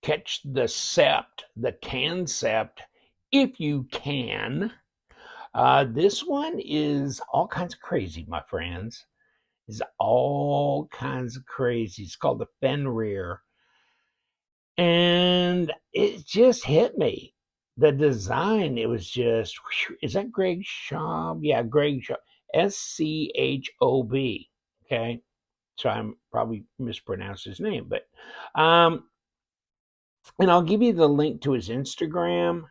catch the Kansept, if you can. This one is all kinds of crazy, my friends. Is all kinds of crazy. It's called the Fenrir. And it just hit me. The design, it was just, whew, is that Greg Schob? Yeah, Greg Schob. Schob. Okay. So I'm probably mispronounced his name, but and I'll give you the link to his Instagram.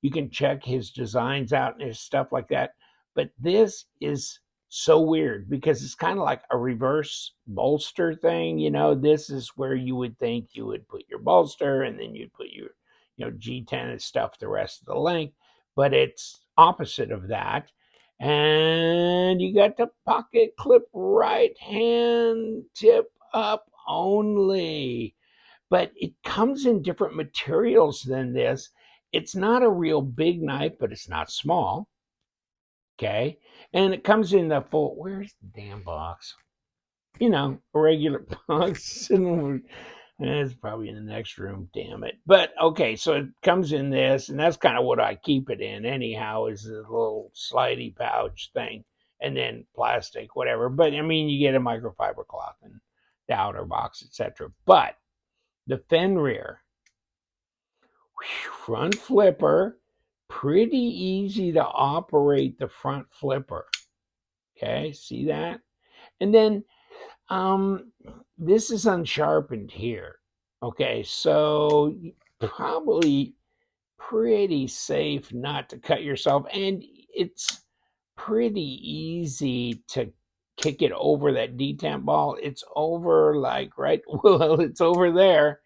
You can check his designs out and his stuff like that. But this is so weird because it's kind of like a reverse bolster thing. This is where you would think you would put your bolster and then you'd put your, G10 and stuff the rest of the length. But it's opposite of that. And you got the pocket clip right hand tip up only. But it comes in different materials than this. It's not a real big knife, but it's not small. Okay. And it comes in the full, where's the damn box? A regular box. It's probably in the next room, damn it. But okay, so it comes in this, and that's kind of what I keep it in anyhow, is a little slidey pouch thing, and then plastic, whatever. But I mean, you get a microfiber cloth and the outer box, etc. But the Fenrir, front flipper, pretty easy to operate the front flipper. Okay, see that? And then this is unsharpened here. Okay, so probably pretty safe not to cut yourself, and it's pretty easy to kick it over that detent ball. It's over like right, well, it's over there.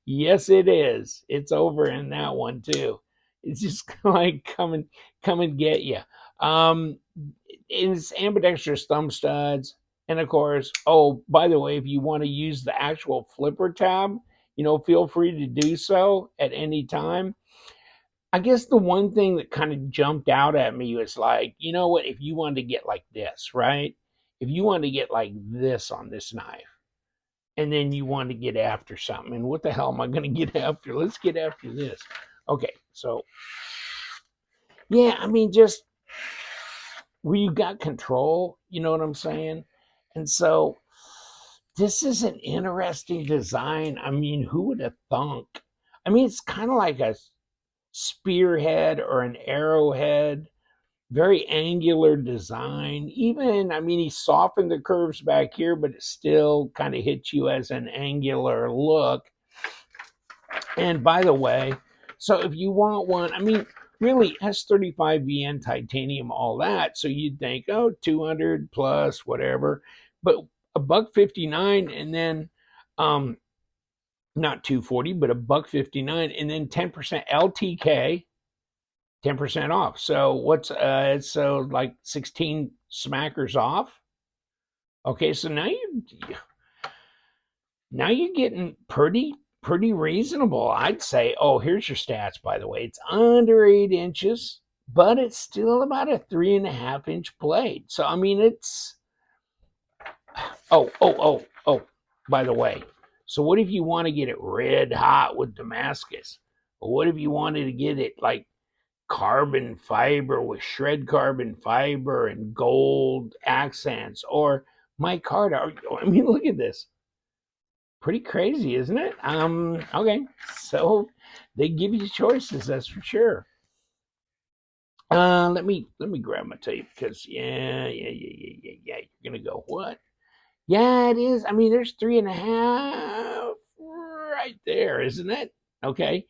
Yes, it is. It's over in that one too. It's just like come and get you. It's ambidextrous thumb studs, and of course, oh, by the way, if you want to use the actual flipper tab, feel free to do so at any time. I guess the one thing that kind of jumped out at me was like, you know what? If you wanted to get like this, right? If you wanted to get like this on this knife, and then you want to get after something. And what the hell am I going to get after? Let's get after this. Okay, so yeah, I mean, just where you got control, you know what I'm saying? And so this is an interesting design. I mean, who would have thunk? I mean, it's kind of like a spearhead or an arrowhead, very angular design. Even, I mean, he softened the curves back here, but it still kind of hits you as an angular look. And by the way, so if you want one, I mean, really S35VN titanium, all that. So you'd think, oh, 200 plus, whatever. But a buck 59, and then not 240, but a buck 59, and then 10% LTK, 10% off. So what's so like 16 smackers off? Okay, so now you're getting pretty reasonable, I'd say. Oh, here's your stats, by the way. It's under 8 inches, but it's still about a 3.5 inch blade. So I mean, it's oh. By the way, so what if you want to get it red hot with Damascus? Or what if you wanted to get it like carbon fiber with shred carbon fiber and gold accents, or micarta? I mean, look at this. Pretty crazy, isn't it? Okay, so they give you choices, that's for sure. Let me grab my tape because yeah. You're gonna go what? Yeah, it is. I mean, there's 3.5 right there, isn't it? Okay,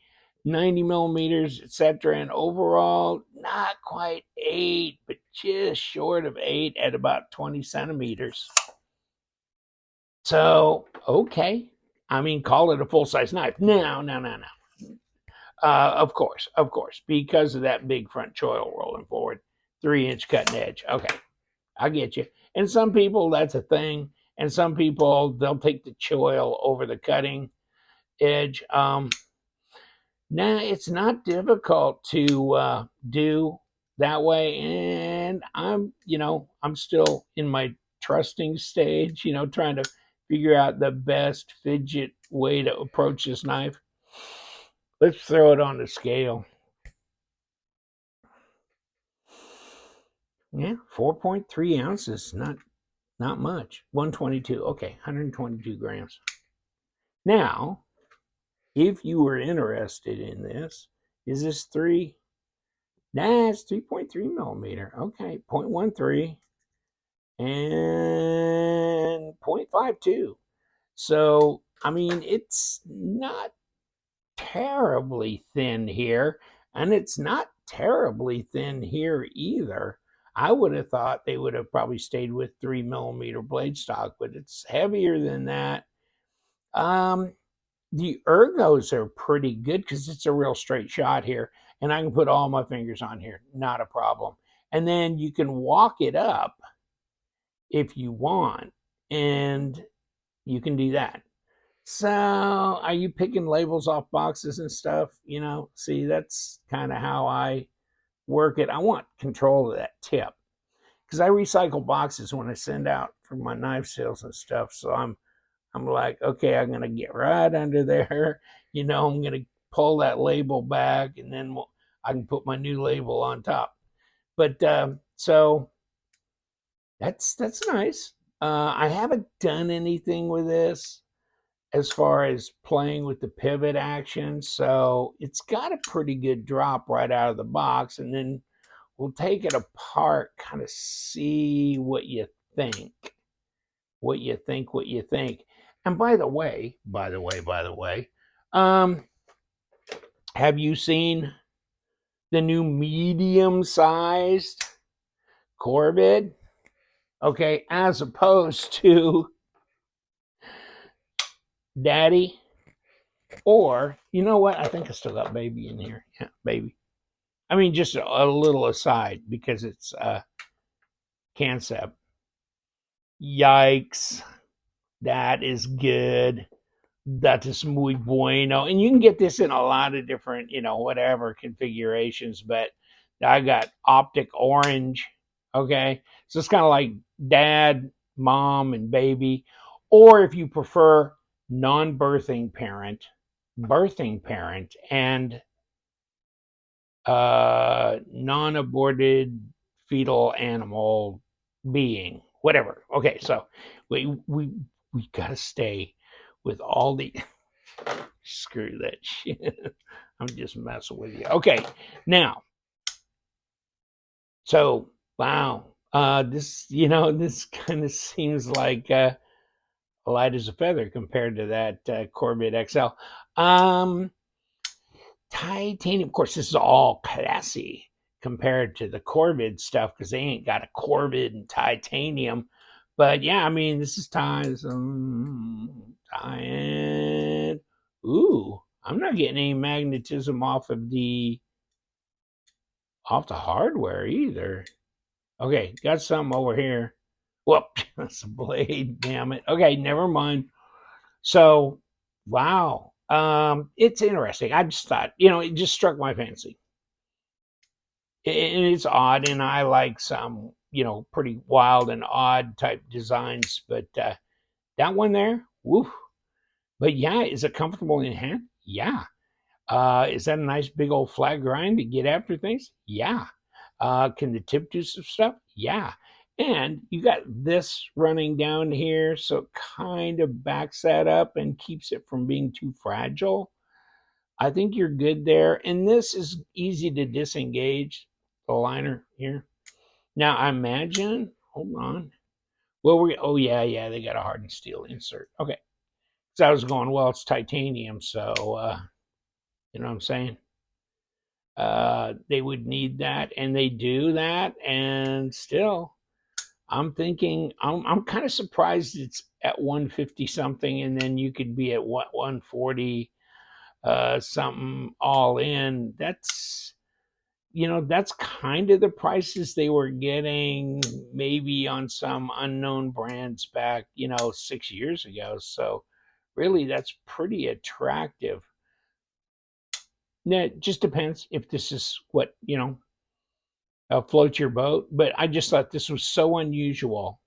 90 millimeters, etc. And overall, not quite 8, but just short of 8 at about 20 centimeters. So, okay. I mean, call it a full size knife. No. Of course, because of that big front choil rolling forward, 3 inch cutting edge. Okay, I get you. And some people, that's a thing. And some people, they'll take the choil over the cutting edge. Now, it's not difficult to do that way. And I'm still in my trusting stage, trying to figure out the best fidget way to approach this knife. Let's throw it on the scale. Yeah, 4.3 ounces. Not much. 122. Okay, 122 grams. Now, if you were interested in this, is this 3? Nah, it's 3.3 millimeter. Okay, 0.13 and 0.52. So, I mean, it's not terribly thin here, and it's not terribly thin here either. I would have thought they would have probably stayed with 3 millimeter blade stock, but it's heavier than that. Um, the ergos are pretty good because it's a real straight shot here, and I can put all my fingers on here, not a problem. And then you can walk it up if you want, and you can do that. So, are you picking labels off boxes and stuff? See, that's kind of how I work it. I want control of that tip because I recycle boxes when I send out for my knife sales and stuff. So I'm like, okay, I'm gonna get right under there. I'm gonna pull that label back, and then I can put my new label on top. But so that's nice. I haven't done anything with this as far as playing with the pivot action. So it's got a pretty good drop right out of the box. And then we'll take it apart, kind of see what you think. What you think, what you think. And by the way, um, have you seen the new medium sized Corvid? Okay, as opposed to Daddy. Or, you know what? I think I still got baby in here. Yeah, baby. I mean, just a little aside because it's Kansept. Yikes. That is good. That is muy bueno. And you can get this in a lot of different, whatever configurations, but I got optic orange. Okay. So it's kind of like dad, mom, and baby. Or if you prefer non-birthing parent, birthing parent, and non-aborted fetal animal being, whatever. Okay, so we gotta stay with all the screw that shit. I'm just messing with you. Okay, now, so wow, this this kind of seems like light as a feather compared to that Corvette XL. Titanium, of course, this is all classy compared to the Corvid stuff because they ain't got a Corvid and titanium. But yeah, I mean, this is Ooh, I'm not getting any magnetism off the hardware either. Okay, got something over here. Whoop, that's a blade. Damn it. Okay, never mind. So, wow. It's interesting. I just thought, it just struck my fancy. And it's odd, and I like some, pretty wild and odd type designs, but that one there, woo. But yeah, is it comfortable in hand? Yeah. Is that a nice big old flat grind to get after things? Yeah. Can the tip do some stuff? Yeah. And you got this running down here, so it kind of backs that up and keeps it from being too fragile. I think you're good there. And this is easy to disengage, the liner here. Now, I imagine, hold on. Oh, yeah, they got a hardened steel insert. Okay. So I was going, well, it's titanium, so, you know what I'm saying? They would need that, and they do that, and still, I'm thinking, I'm kind of surprised it's at 150 something, and then you could be at what 140 something all in. That's kind of the prices they were getting maybe on some unknown brands back 6 years ago. So really, that's pretty attractive. Now, it just depends if this is what floats your boat, but I just thought this was so unusual.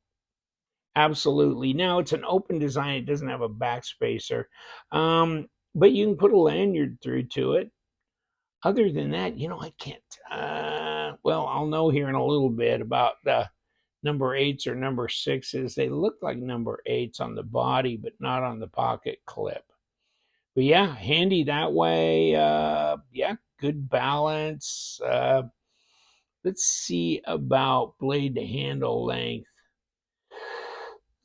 Absolutely. Now it's an open design. It doesn't have a backspacer. but you can put a lanyard through to it. Other than that, I can't. Well, I'll know here in a little bit about the number eights or number sixes. They look like number eights on the body, but not on the pocket clip. But yeah, handy that way. Yeah, good balance. Let's see about blade to handle length.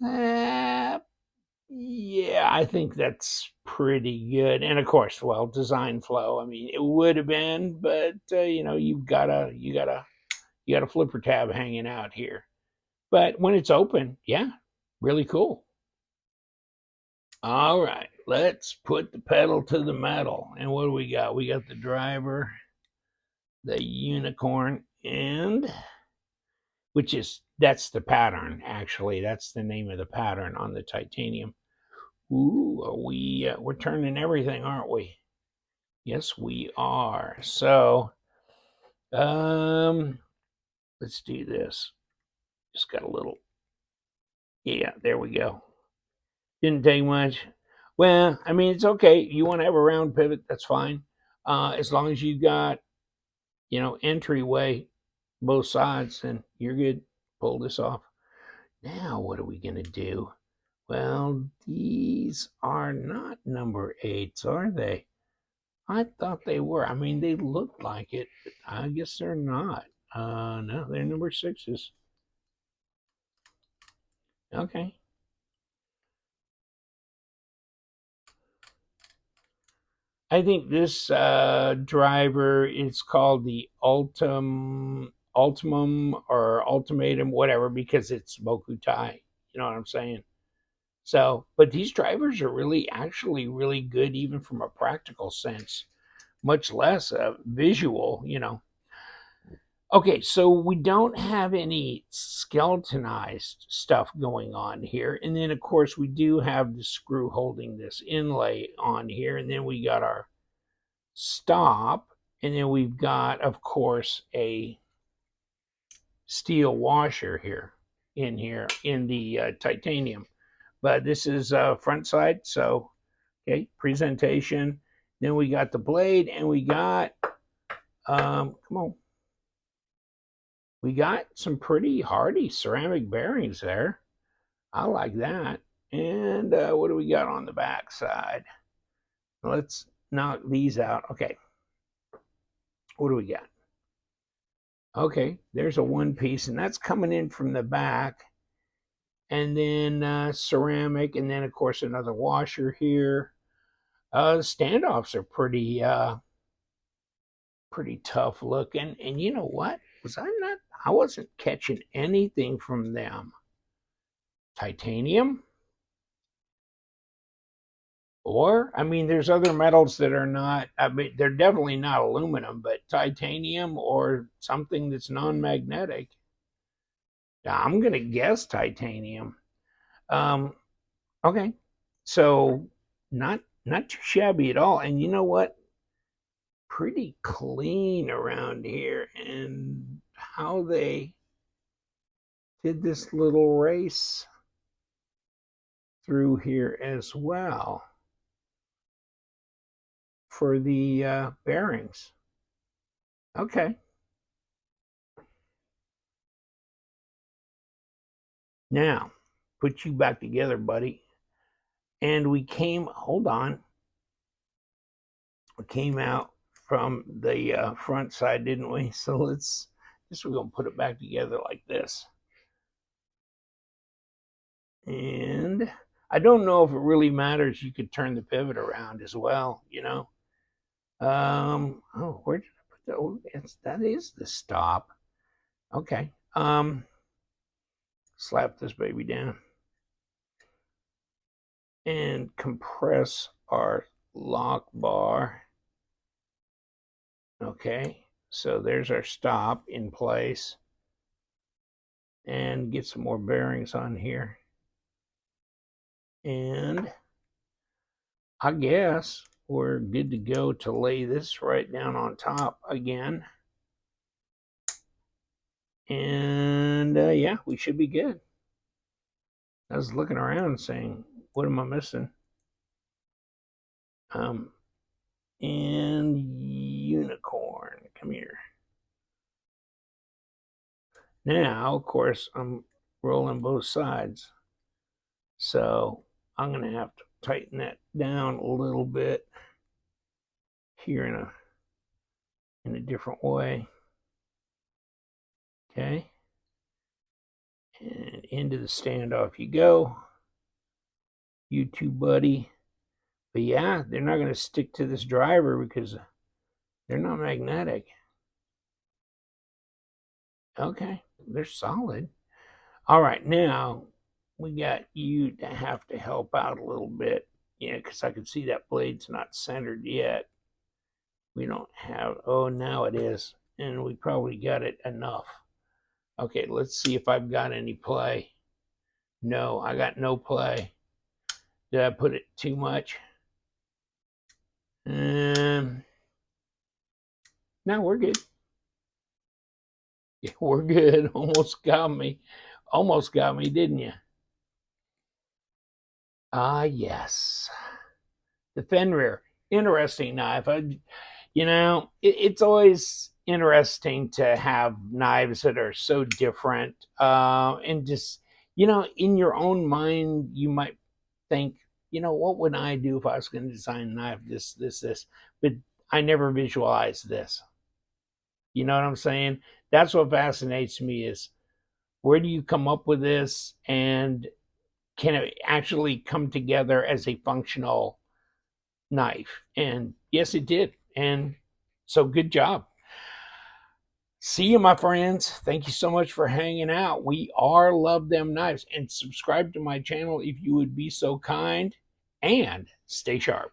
Uh, yeah, I think that's pretty good. And of course, well, design flow. I mean, it would have been, but you got a flipper tab hanging out here. But when it's open, yeah, really cool. All right, let's put the pedal to the metal. And what do we got? We got the driver, the unicorn, and that's the pattern. Actually, that's the name of the pattern on the titanium. Ooh, we're turning everything, aren't we? Yes, we are. So, let's do this. Just got a little. Yeah, there we go. Didn't take much. Well, I mean, it's okay. You want to have a round pivot, that's fine. As long as you got, entryway both sides, then you're good. Pull this off. Now, what are we going to do? Well, these are not number eights, are they? I thought they were. I mean, they look like it, but I guess they're not. No, they're number sixes. Okay. I think this driver is called the Ultimum or Ultimatum, whatever, because it's Bokutai. You know what I'm saying? So, but these drivers are actually really good, even from a practical sense, much less a visual. Okay, so we don't have any skeletonized stuff going on here. And then, of course, we do have the screw holding this inlay on here. And then we got our stop. And then we've got, of course, a steel washer here in the titanium. But this is front side. So, okay, presentation. Then we got the blade and we got, come on. We got some pretty hardy ceramic bearings there. I like that. And what do we got on the back side? Let's knock these out. Okay. What do we got? Okay, there's a one piece, and that's coming in from the back. And then ceramic, and then, of course, another washer here. The standoffs are pretty tough looking. And you know what? I wasn't catching anything from them. Titanium? Or, I mean, there's other metals that are not, I mean, they're definitely not aluminum, but titanium or something that's non magnetic. I'm going to guess titanium. Um, okay. So, not too shabby at all. And you know what? Pretty clean around here. And how they did this little race through here as well for the bearings. Okay. Now, put you back together, buddy. And we hold on. We came out from the front side, didn't we? So we're going to put it back together like this. And I don't know if it really matters. You could turn the pivot around as well. Oh, where did I put that? Oh, that is the stop. Okay. Slap this baby down and compress our lock bar. Okay, so there's our stop in place. And get some more bearings on here. And I guess we're good to go to lay this right down on top again. And yeah, we should be good. I was looking around saying, what am I missing? And unicorn, come here. Now, of course, I'm rolling both sides. So I'm going to have to tighten that down a little bit here in a different way. Okay. And into the standoff you go. You too, buddy. But yeah, they're not going to stick to this driver because they're not magnetic. Okay, they're solid. All right, now we got you to have to help out a little bit. Yeah, because I can see that blade's not centered yet. We don't have, oh, now it is. And we probably got it enough. Okay, let's see if I've got any play. No, I got no play. Did I put it too much? No, we're good. Yeah, we're good. Almost got me. Almost got me, didn't you? Ah, yes. The Fenrir. Interesting knife. It's always interesting to have knives that are so different. And just, in your own mind, you might think, what would I do if I was going to design a knife? This. But I never visualized this. You know what I'm saying? That's what fascinates me is where do you come up with this and can it actually come together as a functional knife? And yes, it did. And so good job. See you, my friends. Thank you so much for hanging out. We are Love Them Knives. And subscribe to my channel if you would be so kind. And stay sharp.